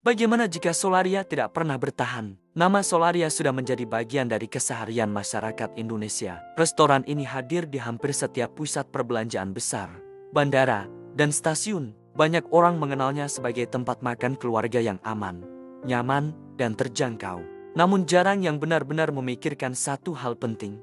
Bagaimana jika Solaria tidak pernah bertahan? Nama Solaria sudah menjadi bagian dari keseharian masyarakat Indonesia. Restoran ini hadir di hampir setiap pusat perbelanjaan besar, bandara, dan stasiun. Banyak orang mengenalnya sebagai tempat makan keluarga yang aman, nyaman, dan terjangkau. Namun jarang yang benar-benar memikirkan satu hal penting.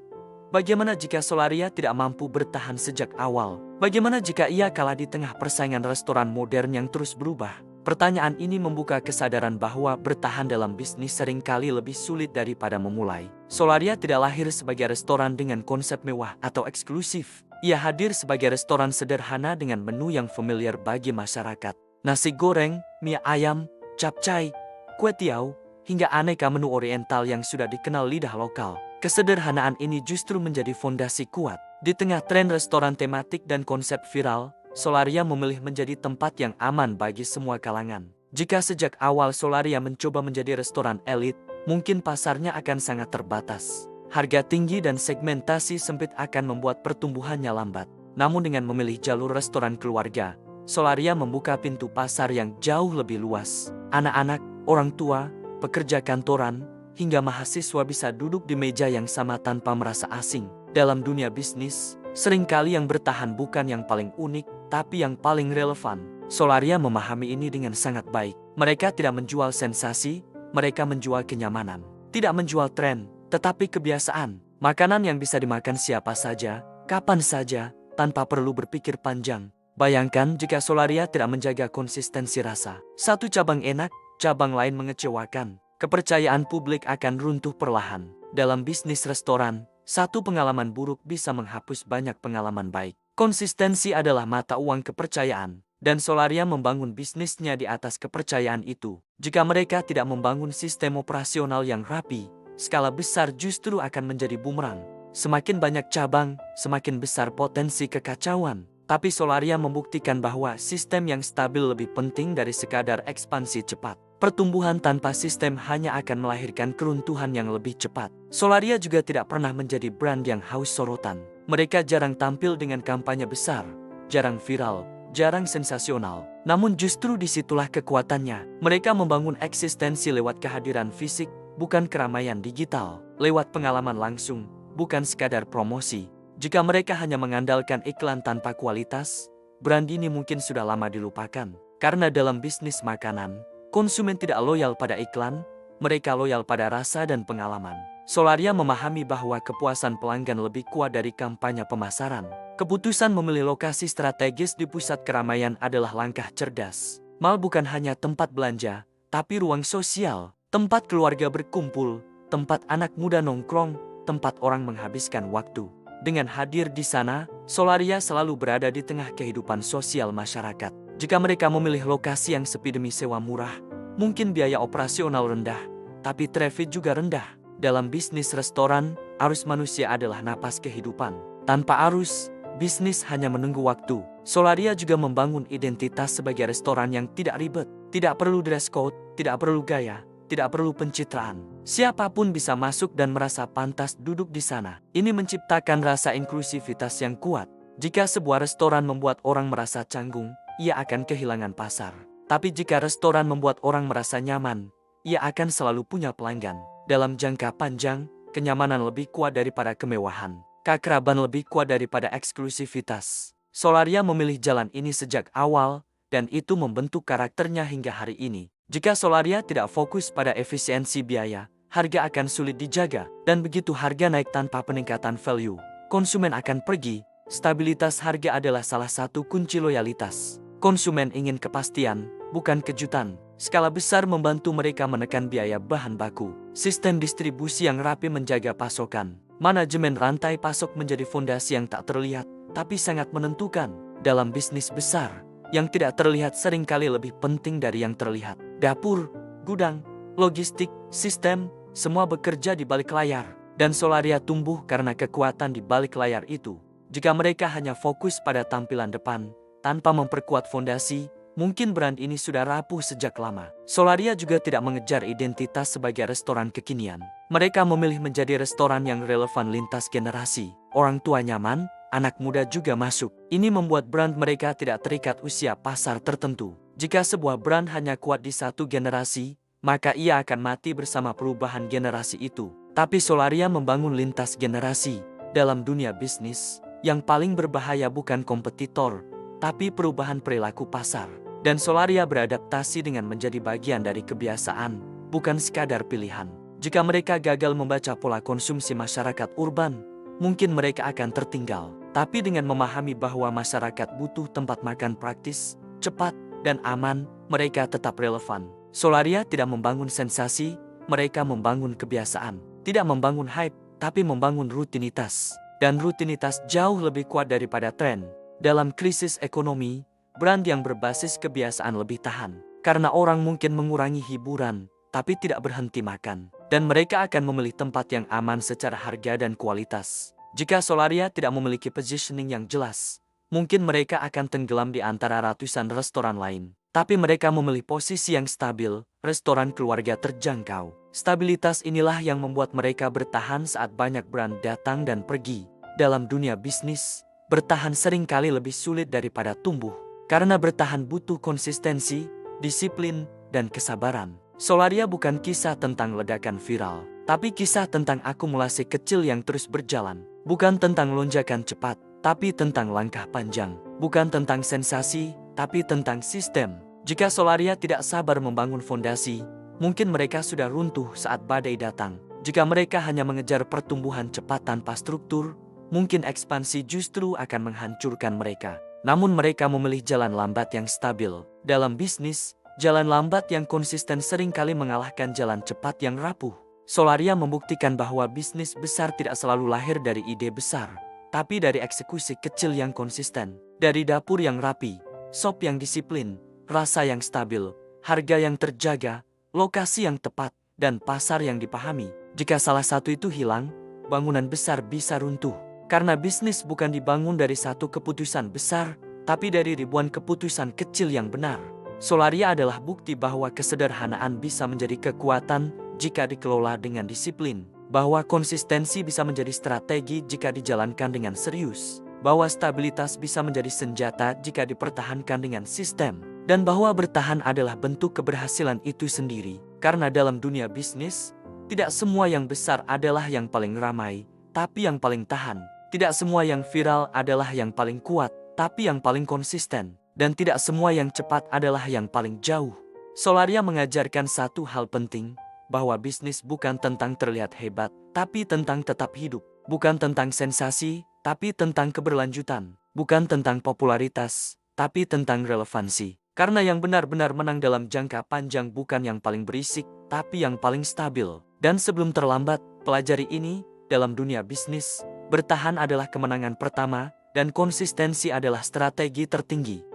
Bagaimana jika Solaria tidak mampu bertahan sejak awal? Bagaimana jika ia kalah di tengah persaingan restoran modern yang terus berubah? Pertanyaan ini membuka kesadaran bahwa bertahan dalam bisnis seringkali lebih sulit daripada memulai. Solaria tidak lahir sebagai restoran dengan konsep mewah atau eksklusif. Ia hadir sebagai restoran sederhana dengan menu yang familiar bagi masyarakat. Nasi goreng, mie ayam, capcay, kue tiaw, hingga aneka menu oriental yang sudah dikenal lidah lokal. Kesederhanaan ini justru menjadi fondasi kuat. Di tengah tren restoran tematik dan konsep viral, Solaria memilih menjadi tempat yang aman bagi semua kalangan. Jika sejak awal Solaria mencoba menjadi restoran elit, mungkin pasarnya akan sangat terbatas. Harga tinggi dan segmentasi sempit akan membuat pertumbuhannya lambat. Namun dengan memilih jalur restoran keluarga, Solaria membuka pintu pasar yang jauh lebih luas. Anak-anak, orang tua, pekerja kantoran, hingga mahasiswa bisa duduk di meja yang sama tanpa merasa asing. Dalam dunia bisnis, seringkali yang bertahan bukan yang paling unik, tapi yang paling relevan. Solaria memahami ini dengan sangat baik. Mereka tidak menjual sensasi, mereka menjual kenyamanan. Tidak menjual tren, tetapi kebiasaan. Makanan yang bisa dimakan siapa saja, kapan saja, tanpa perlu berpikir panjang. Bayangkan jika Solaria tidak menjaga konsistensi rasa. Satu cabang enak, cabang lain mengecewakan. Kepercayaan publik akan runtuh perlahan. Dalam bisnis restoran, satu pengalaman buruk bisa menghapus banyak pengalaman baik. Konsistensi adalah mata uang kepercayaan, dan Solaria membangun bisnisnya di atas kepercayaan itu. Jika mereka tidak membangun sistem operasional yang rapi, skala besar justru akan menjadi bumerang. Semakin banyak cabang, semakin besar potensi kekacauan. Tapi Solaria membuktikan bahwa sistem yang stabil lebih penting dari sekadar ekspansi cepat. Pertumbuhan tanpa sistem hanya akan melahirkan keruntuhan yang lebih cepat. Solaria juga tidak pernah menjadi brand yang haus sorotan. Mereka jarang tampil dengan kampanye besar, jarang viral, jarang sensasional. Namun justru disitulah kekuatannya. Mereka membangun eksistensi lewat kehadiran fisik, bukan keramaian digital. Lewat pengalaman langsung, bukan sekadar promosi. Jika mereka hanya mengandalkan iklan tanpa kualitas, brand ini mungkin sudah lama dilupakan. Karena dalam bisnis makanan, konsumen tidak loyal pada iklan, mereka loyal pada rasa dan pengalaman. Solaria memahami bahwa kepuasan pelanggan lebih kuat dari kampanye pemasaran. Keputusan memilih lokasi strategis di pusat keramaian adalah langkah cerdas. Mal bukan hanya tempat belanja, tapi ruang sosial, tempat keluarga berkumpul, tempat anak muda nongkrong, tempat orang menghabiskan waktu. Dengan hadir di sana, Solaria selalu berada di tengah kehidupan sosial masyarakat. Jika mereka memilih lokasi yang sepi demi sewa murah, mungkin biaya operasional rendah, tapi traffic juga rendah. Dalam bisnis restoran, arus manusia adalah napas kehidupan. Tanpa arus, bisnis hanya menunggu waktu. Solaria juga membangun identitas sebagai restoran yang tidak ribet, tidak perlu dress code, tidak perlu gaya, tidak perlu pencitraan. Siapapun bisa masuk dan merasa pantas duduk di sana. Ini menciptakan rasa inklusivitas yang kuat. Jika sebuah restoran membuat orang merasa canggung, ia akan kehilangan pasar. Tapi jika restoran membuat orang merasa nyaman, ia akan selalu punya pelanggan. Dalam jangka panjang, kenyamanan lebih kuat daripada kemewahan. Keakraban lebih kuat daripada eksklusivitas. Solaria memilih jalan ini sejak awal, dan itu membentuk karakternya hingga hari ini. Jika Solaria tidak fokus pada efisiensi biaya, harga akan sulit dijaga. Dan begitu harga naik tanpa peningkatan value, konsumen akan pergi. Stabilitas harga adalah salah satu kunci loyalitas. Konsumen ingin kepastian, bukan kejutan. Skala besar membantu mereka menekan biaya bahan baku. Sistem distribusi yang rapi menjaga pasokan. Manajemen rantai pasok menjadi fondasi yang tak terlihat, tapi sangat menentukan. Dalam bisnis besar, yang tidak terlihat seringkali lebih penting dari yang terlihat. Dapur, gudang, logistik, sistem, semua bekerja di balik layar. Dan Solaria tumbuh karena kekuatan di balik layar itu. Jika mereka hanya fokus pada tampilan depan, tanpa memperkuat fondasi, mungkin brand ini sudah rapuh sejak lama. Solaria juga tidak mengejar identitas sebagai restoran kekinian. Mereka memilih menjadi restoran yang relevan lintas generasi. Orang tua nyaman, anak muda juga masuk. Ini membuat brand mereka tidak terikat usia pasar tertentu. Jika sebuah brand hanya kuat di satu generasi, maka ia akan mati bersama perubahan generasi itu. Tapi Solaria membangun lintas generasi. Dalam dunia bisnis, yang paling berbahaya bukan kompetitor, tapi perubahan perilaku pasar. Dan Solaria beradaptasi dengan menjadi bagian dari kebiasaan, bukan sekadar pilihan. Jika mereka gagal membaca pola konsumsi masyarakat urban, mungkin mereka akan tertinggal. Tapi dengan memahami bahwa masyarakat butuh tempat makan praktis, cepat, dan aman, mereka tetap relevan. Solaria tidak membangun sensasi, mereka membangun kebiasaan. Tidak membangun hype, tapi membangun rutinitas. Dan rutinitas jauh lebih kuat daripada tren. Dalam krisis ekonomi, brand yang berbasis kebiasaan lebih tahan. Karena orang mungkin mengurangi hiburan, tapi tidak berhenti makan. Dan mereka akan memilih tempat yang aman secara harga dan kualitas. Jika Solaria tidak memiliki positioning yang jelas, mungkin mereka akan tenggelam di antara ratusan restoran lain. Tapi mereka memilih posisi yang stabil, restoran keluarga terjangkau. Stabilitas inilah yang membuat mereka bertahan saat banyak brand datang dan pergi. Dalam dunia bisnis, bertahan seringkali lebih sulit daripada tumbuh. Karena bertahan butuh konsistensi, disiplin, dan kesabaran. Solaria bukan kisah tentang ledakan viral, tapi kisah tentang akumulasi kecil yang terus berjalan. Bukan tentang lonjakan cepat, tapi tentang langkah panjang. Bukan tentang sensasi, tapi tentang sistem. Jika Solaria tidak sabar membangun fondasi, mungkin mereka sudah runtuh saat badai datang. Jika mereka hanya mengejar pertumbuhan cepat tanpa struktur, mungkin ekspansi justru akan menghancurkan mereka. Namun mereka memilih jalan lambat yang stabil. Dalam bisnis, jalan lambat yang konsisten seringkali mengalahkan jalan cepat yang rapuh. Solaria membuktikan bahwa bisnis besar tidak selalu lahir dari ide besar, tapi dari eksekusi kecil yang konsisten. Dari dapur yang rapi, sop yang disiplin, rasa yang stabil, harga yang terjaga, lokasi yang tepat, dan pasar yang dipahami. Jika salah satu itu hilang, bangunan besar bisa runtuh. Karena bisnis bukan dibangun dari satu keputusan besar, tapi dari ribuan keputusan kecil yang benar. Solaria adalah bukti bahwa kesederhanaan bisa menjadi kekuatan jika dikelola dengan disiplin. Bahwa konsistensi bisa menjadi strategi jika dijalankan dengan serius. Bahwa stabilitas bisa menjadi senjata jika dipertahankan dengan sistem. Dan bahwa bertahan adalah bentuk keberhasilan itu sendiri. Karena dalam dunia bisnis, tidak semua yang besar adalah yang paling ramai, tapi yang paling tahan. Tidak semua yang viral adalah yang paling kuat, tapi yang paling konsisten. Dan tidak semua yang cepat adalah yang paling jauh. Solaria mengajarkan satu hal penting, bahwa bisnis bukan tentang terlihat hebat, tapi tentang tetap hidup. Bukan tentang sensasi, tapi tentang keberlanjutan. Bukan tentang popularitas, tapi tentang relevansi. Karena yang benar-benar menang dalam jangka panjang bukan yang paling berisik, tapi yang paling stabil. Dan sebelum terlambat, pelajari ini, dalam dunia bisnis, bertahan adalah kemenangan pertama, dan konsistensi adalah strategi tertinggi.